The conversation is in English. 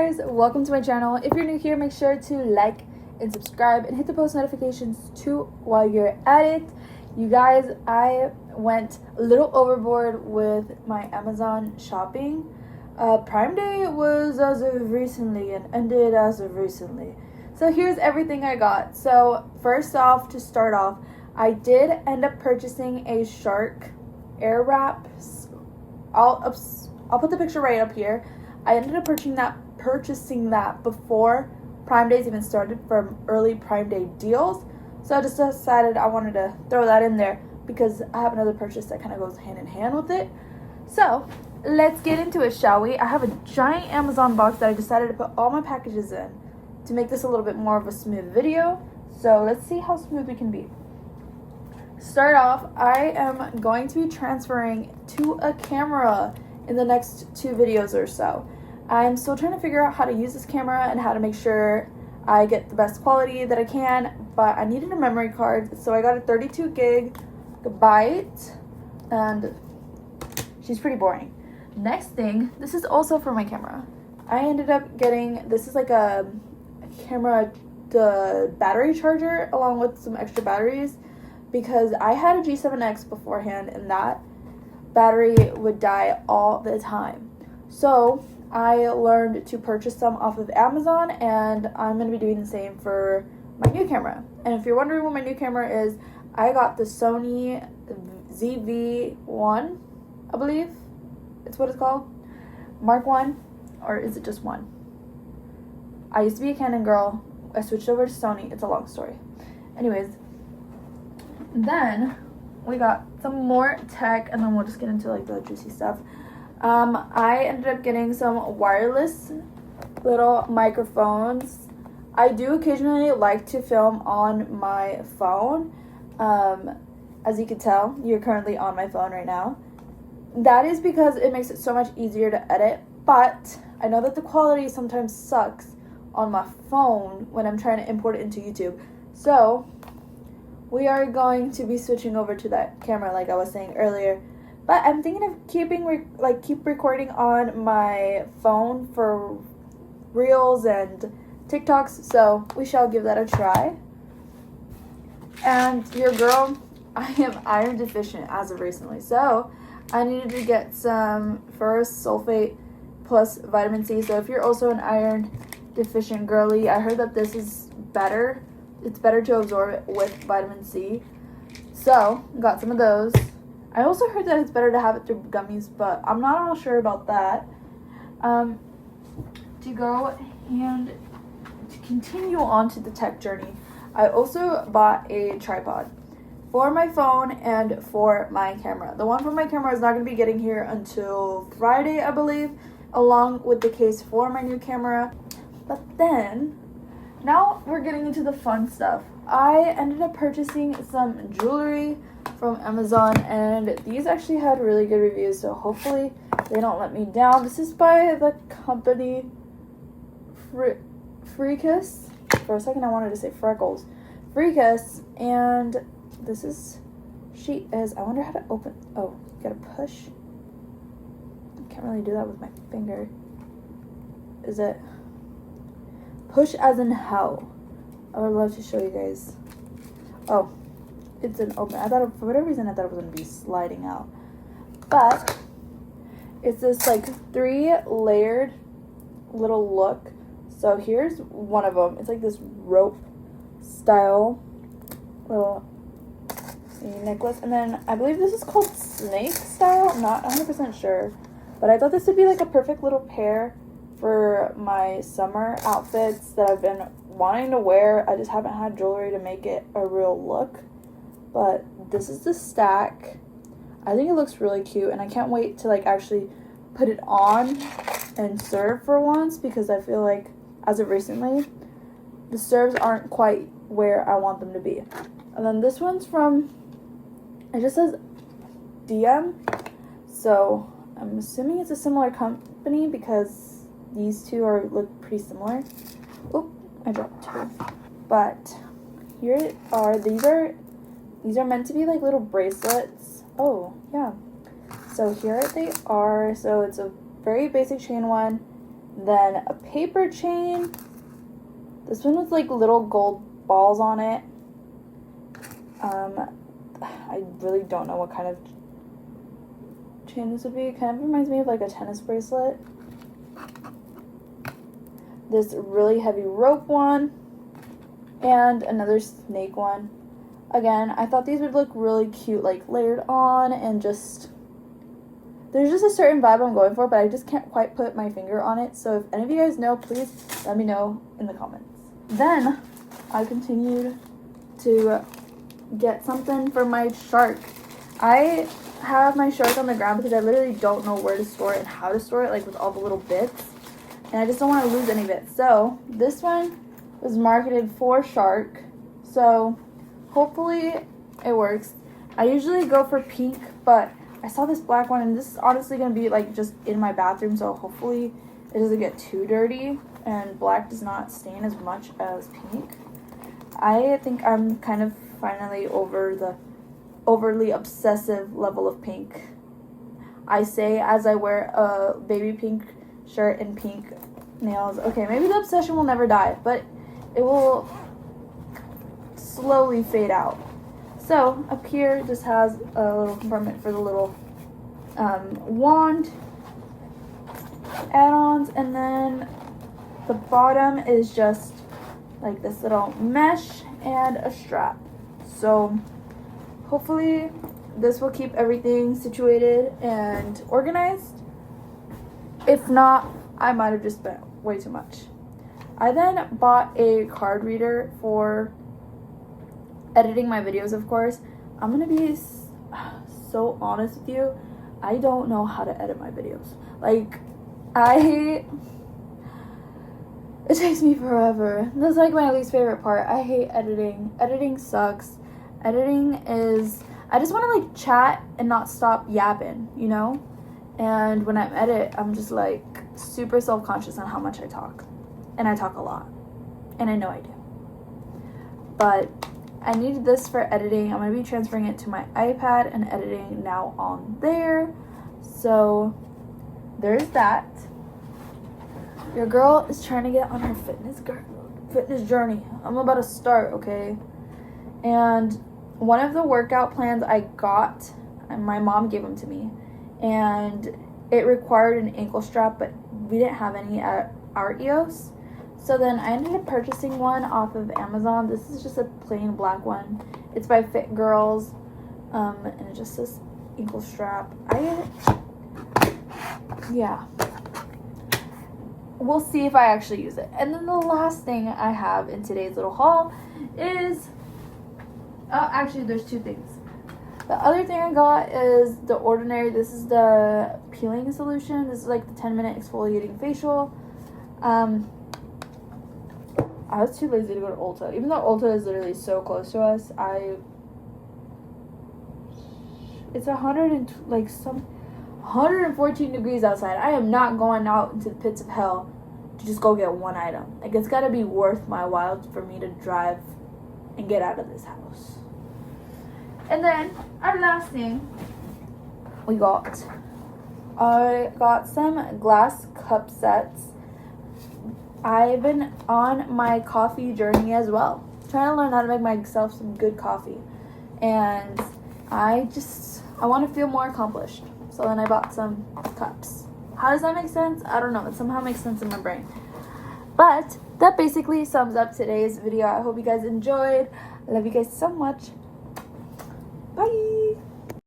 guys, welcome to my channel. If you're new here, make sure to like and subscribe and hit the post notifications too while you're at it. You guys, I went a little overboard with my Amazon shopping. Prime Day was as of recently and ended as of recently. So here's everything I got. So first off, to start off, I did end up purchasing a Shark air wrap. I'll put the picture right up here. I ended up purchasing that before Prime Days even started from early Prime Day deals. So I just decided I wanted to throw that in there because I have another purchase that kind of goes hand in hand with it. So let's get into it, shall we? I have a giant Amazon box that I decided to put all my packages in to make this a little bit more of a smooth video. So let's see how smooth we can be. Start off, I am going to be transferring to a camera in the next 2 videos or so. I'm still trying to figure out how to use this camera and how to make sure I get the best quality that I can, but I needed a memory card, so I got a 32 gigabyte, and she's pretty boring. Next thing, this is also for my camera. I ended up getting, this is like a camera, the battery charger along with some extra batteries, because I had a G7X beforehand and that battery would die all the time. So I learned to purchase some off of Amazon, and I'm going to be doing the same for my new camera. And if you're wondering what my new camera is, I got the Sony ZV-1, I believe it's what it's called, Mark 1, or is it just 1? I used to be a Canon girl. I switched over to Sony. It's a long story. Anyways, then we got some more tech, and then we'll just get into like the juicy stuff. I ended up getting some wireless little microphones. I do occasionally like to film on my phone. As you can tell, you're currently on my phone right now. That is because it makes it so much easier to edit, but I know that the quality sometimes sucks on my phone when I'm trying to import it into YouTube. So we are going to be switching over to that camera like I was saying earlier. But I'm thinking of keep recording on my phone for Reels and TikToks, so we shall give that a try. And your girl, I am iron deficient as of recently, so I needed to get some ferrous sulfate plus vitamin C. So if you're also an iron deficient girly, I heard that this is better. It's better to absorb it with vitamin C. So got some of those. I also heard that it's better to have it through gummies, but I'm not all sure about that. To go and to continue on to the tech journey, I also bought a tripod for my phone and for my camera. The one for my camera is not going to be getting here until Friday, I believe, along with the case for my new camera. But then, now we're getting into the fun stuff. I ended up purchasing some jewelry from Amazon, and these actually had really good reviews, so hopefully they don't let me down. This is by the company Freekiss. For a second I wanted to say Freckles. Freekiss, and this is, I wonder how to open, oh, you gotta push. I can't really do that with my finger. Is it push as in hell? I would love to show you guys. Oh, it's an open. For whatever reason, I thought it was going to be sliding out. But it's this like 3-layered little look. So here's one of them. It's like this rope style little necklace. And then I believe this is called snake style. I'm not 100% sure. But I thought this would be like a perfect little pair for my summer outfits that I've been wanting to wear. I just haven't had jewelry to make it a real look. But this is the stack. I think it looks really cute, and I can't wait to like actually put it on and serve for once, because I feel like as of recently the serves aren't quite where I want them to be. And then this one's from, it just says DM, so I'm assuming it's a similar company because these two look pretty similar. Oop, I dropped 2. But here are, these are meant to be like little bracelets. Oh, yeah. So here they are. So it's a very basic chain one. Then a paper chain. This one with like little gold balls on it. I really don't know what kind of chain this would be. It kind of reminds me of like a tennis bracelet. This really heavy rope one. And another snake one. Again, I thought these would look really cute, like layered on, and just, there's just a certain vibe I'm going for, but I just can't quite put my finger on it. So if any of you guys know, please let me know in the comments. Then I continued to get something for my shark. I have my shark on the ground because I literally don't know where to store it and how to store it, like with all the little bits, and I just don't want to lose any bits. So this one was marketed for shark, so hopefully it works. I usually go for pink, but I saw this black one, and this is honestly going to be like just in my bathroom, so hopefully it doesn't get too dirty, and black does not stain as much as pink. I think I'm kind of finally over the overly obsessive level of pink. I say as I wear a baby pink shirt and pink nails. Okay, maybe the obsession will never die, but it will slowly fade out. So up here just has a little compartment for the little wand add-ons, and then the bottom is just like this little mesh and a strap. So hopefully this will keep everything situated and organized. If not, I might have just spent way too much. I then bought a card reader for editing my videos, of course. I'm gonna be so honest with you. I don't know how to edit my videos. Like, it takes me forever. That's like my least favorite part. I hate editing. Editing sucks. Editing is, I just want to like chat and not stop yapping, you know? And when I edit, I'm just like super self-conscious on how much I talk. And I talk a lot. And I know I do. But I needed this for editing. I'm going to be transferring it to my iPad and editing now on there. So there's that. Your girl is trying to get on her fitness journey. I'm about to start, okay? And one of the workout plans I got, and my mom gave them to me, and it required an ankle strap, but we didn't have any at our EOS. So then I ended up purchasing one off of Amazon. This is just a plain black one. It's by Fit Girls, and it just says ankle strap. Yeah. We'll see if I actually use it. And then the last thing I have in today's little haul is, actually there's two things. The other thing I got is The Ordinary. This is the peeling solution. This is like the 10-minute exfoliating facial. I was too lazy to go to Ulta. Even though Ulta is literally so close to us, it's 114 degrees outside. I am not going out into the pits of hell to just go get one item. Like, it's gotta be worth my while for me to drive and get out of this house. And then our last thing I got some glass cup sets. I've been on my coffee journey as well, trying to learn how to make myself some good coffee, and I want to feel more accomplished. So then I bought some cups. How does that make sense? I don't know. It somehow makes sense in my brain. But that basically sums up today's video. I hope you guys enjoyed. I love you guys so much. Bye.